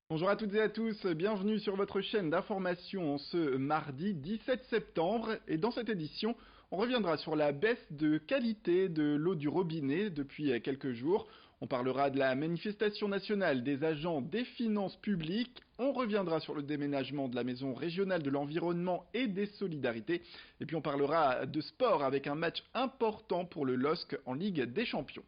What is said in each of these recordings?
Bonjour à toutes et à tous, bienvenue sur votre chaîne d'information en ce mardi 17 septembre. Et dans cette édition, on reviendra sur la baisse de qualité de l'eau du robinet depuis quelques jours. On parlera de la manifestation nationale des agents des finances publiques. On reviendra sur le déménagement de la maison régionale de l'environnement et des solidarités. Et puis on parlera de sport avec un match important pour le LOSC en Ligue des Champions.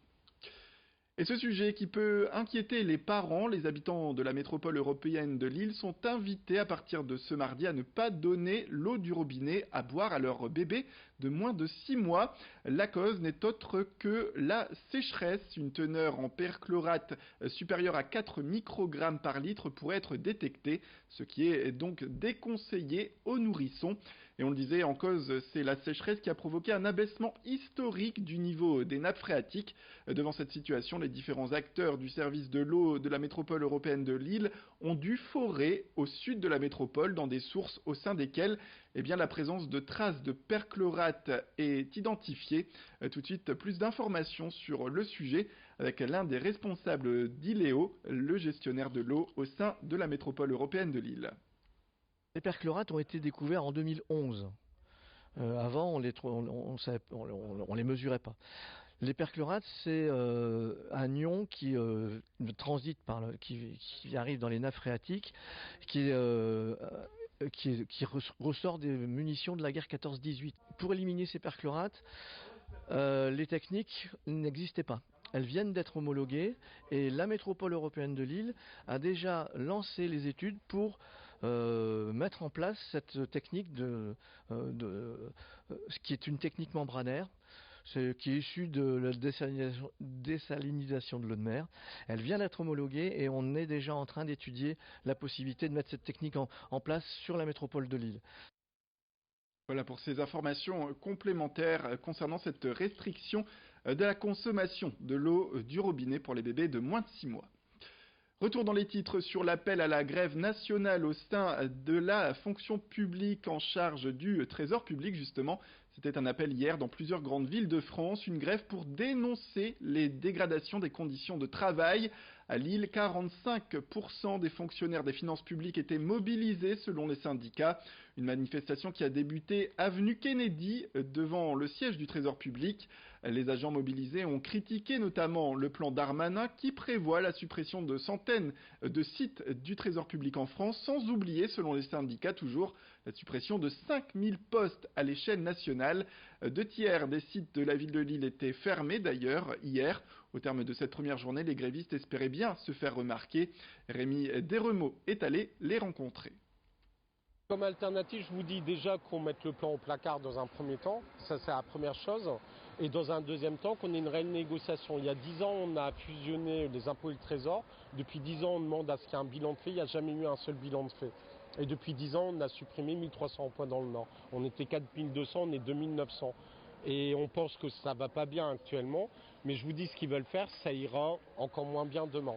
Et ce sujet qui peut inquiéter les parents, les habitants de la métropole européenne de Lille sont invités à partir de ce mardi à ne pas donner l'eau du robinet à boire à leur bébé de moins de 6 mois. La cause n'est autre que la sécheresse. Une teneur en perchlorate supérieure à 4 microgrammes par litre pourrait être détectée, ce qui est donc déconseillé aux nourrissons. Et on le disait, en cause, c'est la sécheresse qui a provoqué un abaissement historique du niveau des nappes phréatiques. Devant cette situation, les différents acteurs du service de l'eau de la métropole européenne de Lille ont dû forer au sud de la métropole dans des sources au sein desquelles la présence de traces de perchlorate est identifiée. Tout de suite, plus d'informations sur le sujet avec l'un des responsables d'Iléo, le gestionnaire de l'eau au sein de la métropole européenne de Lille. Les perchlorates ont été découverts en 2011. Avant, on les mesurait pas. Les perchlorates, c'est un ion qui transite qui arrive dans les nappes phréatiques, qui ressort des munitions de la guerre 14-18. Pour éliminer ces perchlorates, les techniques n'existaient pas. Elles viennent d'être homologuées et la métropole européenne de Lille a déjà lancé les études pour mettre en place cette technique qui est une technique membranaire, qui est issue de la désalinisation de l'eau de mer. Elle vient d'être homologuée et on est déjà en train d'étudier la possibilité de mettre cette technique en place sur la métropole de Lille. Voilà pour ces informations complémentaires concernant cette restriction de la consommation de l'eau du robinet pour les bébés de moins de 6 mois. Retour dans les titres sur l'appel à la grève nationale au sein de la fonction publique en charge du trésor public justement. C'était un appel hier dans plusieurs grandes villes de France, une grève pour dénoncer les dégradations des conditions de travail. À Lille, 45% des fonctionnaires des finances publiques étaient mobilisés selon les syndicats. Une manifestation qui a débuté avenue Kennedy devant le siège du Trésor public. Les agents mobilisés ont critiqué notamment le plan Darmanin qui prévoit la suppression de centaines de sites du Trésor public en France, sans oublier, selon les syndicats toujours, la suppression de 5000 postes à l'échelle nationale. 2 tiers des sites de la ville de Lille étaient fermés d'ailleurs hier. Au terme de cette première journée, les grévistes espéraient bien se faire remarquer. Rémi Desremeaux est allé les rencontrer. Comme alternative, je vous dis déjà qu'on mette le plan au placard dans un premier temps, ça c'est la première chose, et dans un deuxième temps qu'on ait une réelle négociation. Il y a 10 ans, on a fusionné les impôts et le trésor, depuis 10 ans on demande à ce qu'il y ait un bilan de fait, il n'y a jamais eu un seul bilan de fait. Et depuis 10 ans, on a supprimé 1300 emplois dans le Nord. On était 4200, on est 2900. Et on pense que ça va pas bien actuellement, mais je vous dis ce qu'ils veulent faire, ça ira encore moins bien demain.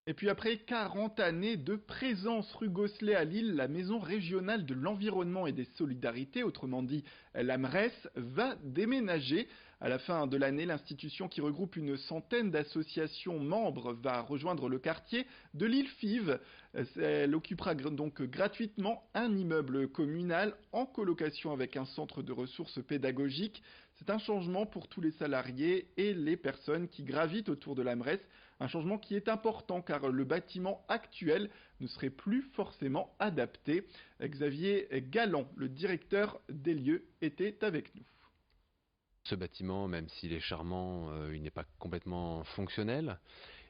Et puis après 40 années de présence rue Gosselet à Lille, la maison régionale de l'environnement et des solidarités, autrement dit l'AMRES, va déménager. À la fin de l'année, l'institution qui regroupe une centaine d'associations membres va rejoindre le quartier de l'Île-Five. Elle occupera donc gratuitement un immeuble communal en colocation avec un centre de ressources pédagogiques. C'est un changement pour tous les salariés et les personnes qui gravitent autour de l'AMRES. Un changement qui est important car le bâtiment actuel ne serait plus forcément adapté. Xavier Galland, le directeur des lieux, était avec nous. Ce bâtiment, même s'il est charmant, il n'est pas complètement fonctionnel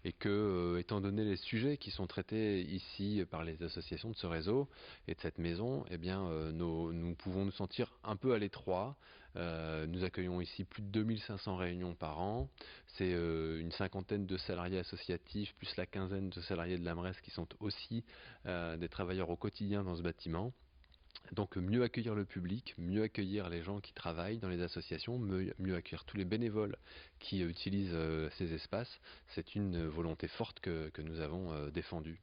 et que, étant donné les sujets qui sont traités ici par les associations de ce réseau et de cette maison, eh bien, nous pouvons nous sentir un peu à l'étroit. Nous accueillons ici plus de 2500 réunions par an. C'est une cinquantaine de salariés associatifs, plus la quinzaine de salariés de l'AMRES qui sont aussi des travailleurs au quotidien dans ce bâtiment. Donc mieux accueillir le public, mieux accueillir les gens qui travaillent dans les associations, mieux accueillir tous les bénévoles qui utilisent ces espaces, c'est une volonté forte que nous avons défendue.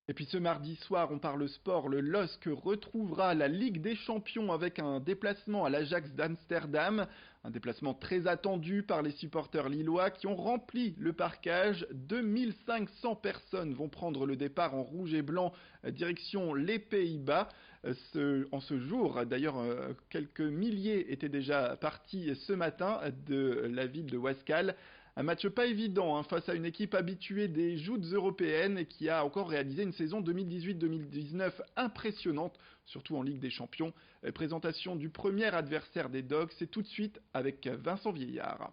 Et puis ce mardi soir, on parle sport, le LOSC retrouvera la Ligue des Champions avec un déplacement à l'Ajax d'Amsterdam. Un déplacement très attendu par les supporters lillois qui ont rempli le parcage. 2500 personnes vont prendre le départ en rouge et blanc direction les Pays-Bas. En ce jour, d'ailleurs, quelques milliers étaient déjà partis ce matin de la ville de Ouascal. Un match pas évident face à une équipe habituée des joutes européennes et qui a encore réalisé une saison 2018-2019 impressionnante, surtout en Ligue des Champions. Présentation du premier adversaire des Dogs, c'est tout de suite avec Vincent Vieillard.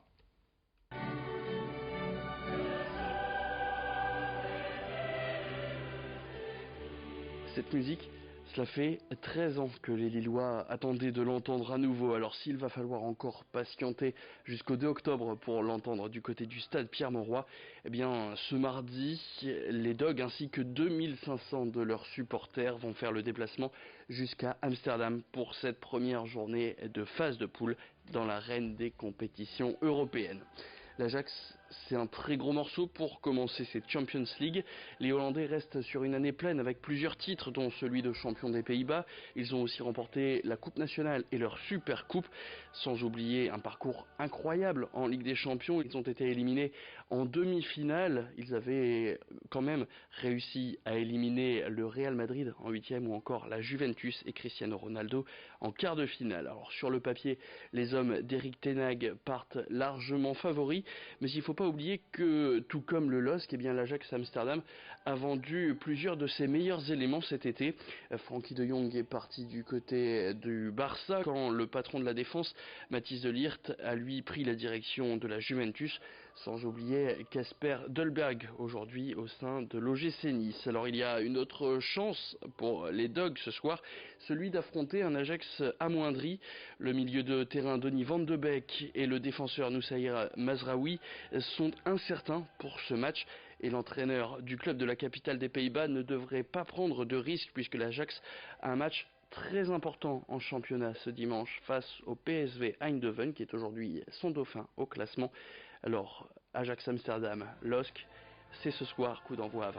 Cette musique, cela fait 13 ans que les Lillois attendaient de l'entendre à nouveau. Alors s'il va falloir encore patienter jusqu'au 2 octobre pour l'entendre du côté du stade Pierre-Mauroy, eh bien ce mardi, les Dogs ainsi que 2500 de leurs supporters vont faire le déplacement jusqu'à Amsterdam pour cette première journée de phase de poule dans l'arène des compétitions européennes. L'Ajax, c'est un très gros morceau pour commencer cette Champions League. Les Hollandais restent sur une année pleine avec plusieurs titres, dont celui de champion des Pays-Bas. Ils ont aussi remporté la Coupe nationale et leur Super Coupe, sans oublier un parcours incroyable en Ligue des Champions. Ils ont été éliminés en demi-finale. Ils avaient quand même réussi à éliminer le Real Madrid en 8e ou encore la Juventus et Cristiano Ronaldo en quart de finale. Alors sur le papier, les hommes d'Erik ten Hag partent largement favoris, mais il ne faut pas oublier que, tout comme le LOSC, eh bien l'Ajax Amsterdam a vendu plusieurs de ses meilleurs éléments cet été. Frenkie de Jong est parti du côté du Barça, quand le patron de la défense, Matthijs de Ligt, a lui pris la direction de la Juventus, sans oublier Kasper Dolberg, aujourd'hui au sein de l'OGC Nice. Alors il y a une autre chance pour les Dogs ce soir, celui d'affronter un Ajax amoindri. Le milieu de terrain Donny van de Beek et le défenseur Noussair Mazraoui sont incertains pour ce match. Et l'entraîneur du club de la capitale des Pays-Bas ne devrait pas prendre de risques puisque l'Ajax a un match très important en championnat ce dimanche face au PSV Eindhoven qui est aujourd'hui son dauphin au classement. Alors Ajax Amsterdam, LOSC, c'est ce soir, coup d'envoi à 21h.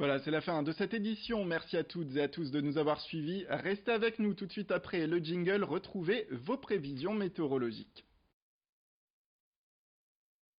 Voilà, c'est la fin de cette édition. Merci à toutes et à tous de nous avoir suivis. Restez avec nous tout de suite après le jingle. Retrouvez vos prévisions météorologiques.